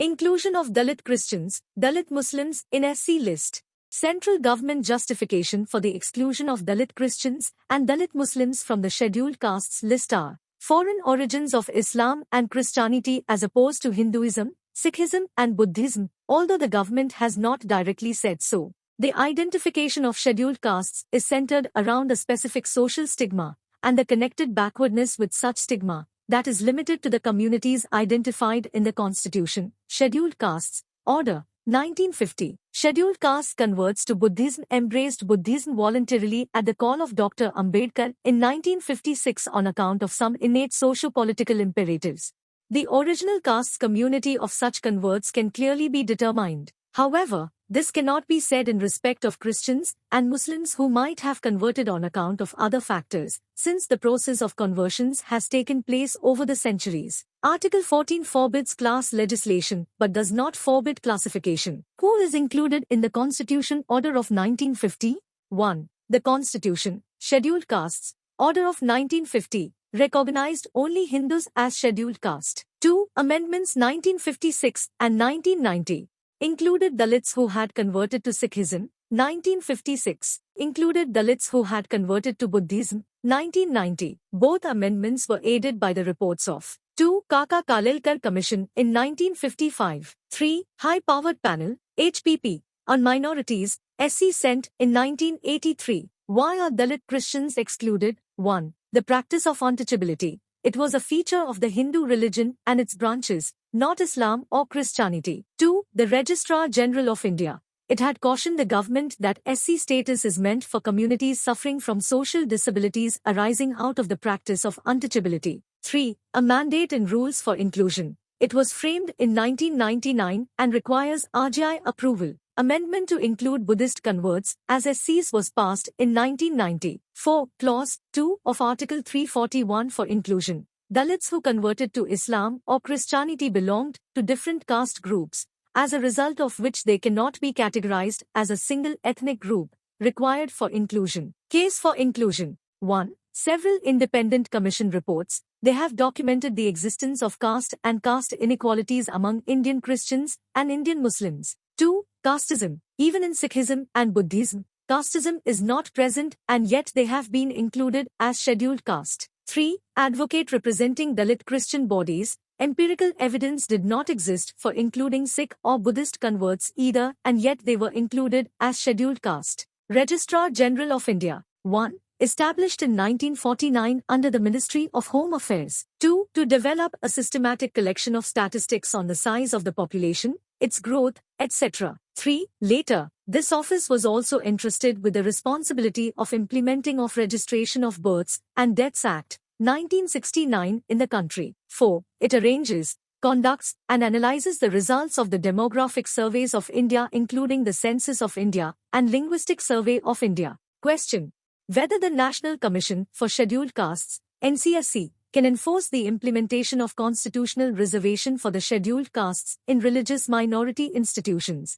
Inclusion of Dalit Christians, Dalit Muslims in SC list. Central government justification for the exclusion of Dalit Christians and Dalit Muslims from the scheduled castes list are foreign origins of Islam and Christianity as opposed to Hinduism, Sikhism and Buddhism, although the government has not directly said so. The identification of scheduled castes is centered around a specific social stigma and the connected backwardness with such stigma that is limited to the communities identified in the Constitution. Scheduled Castes Order 1950. Scheduled castes converts to Buddhism embraced Buddhism voluntarily at the call of Dr. Ambedkar in 1956 on account of some innate socio-political imperatives. The original castes community of such converts can clearly be determined. However, this cannot be said in respect of Christians and Muslims who might have converted on account of other factors, since the process of conversions has taken place over the centuries. Article 14 forbids class legislation but does not forbid classification. Who is included in the Constitution Order of 1950? 1. The Constitution, Scheduled Castes, Order of 1950, recognized only Hindus as scheduled caste. 2. Amendments 1956 and 1990. Included Dalits who had converted to Sikhism, 1956. Included Dalits who had converted to Buddhism, 1990. Both amendments were aided by the reports of 2. Kaka Kalelkar Commission in 1955. 3. High-Powered Panel, HPP, on Minorities, SC sent in 1983. Why are Dalit Christians excluded? 1. The practice of untouchability. It was a feature of the Hindu religion and its branches, not Islam or Christianity. 2. The Registrar General of India. It had cautioned the government that SC status is meant for communities suffering from social disabilities arising out of the practice of untouchability. 3. A mandate in rules for inclusion. It was framed in 1999 and requires RGI approval. Amendment to include Buddhist converts as SCs was passed in 1990. 4. Clause 2 of Article 341 for inclusion. Dalits who converted to Islam or Christianity belonged to different caste groups, as a result of which they cannot be categorized as a single ethnic group, required for inclusion. Case for inclusion. 1. Several independent commission reports. They have documented the existence of caste and caste inequalities among Indian Christians and Indian Muslims. 2. Casteism. Even in Sikhism and Buddhism, casteism is not present and yet they have been included as scheduled caste. 3. Advocate representing Dalit Christian bodies. Empirical evidence did not exist for including Sikh or Buddhist converts either and yet they were included as scheduled caste. Registrar General of India. 1. Established in 1949 under the Ministry of Home Affairs. 2. To develop a systematic collection of statistics on the size of the population, its growth, etc. 3. Later, this office was also entrusted with the responsibility of implementing of Registration of Births and Deaths Act, 1969 in the country. 4. It arranges, conducts and analyzes the results of the demographic surveys of India including the Census of India and Linguistic Survey of India. Question: whether the National Commission for Scheduled Castes, NCSC, can enforce the implementation of constitutional reservation for the scheduled castes in religious minority institutions.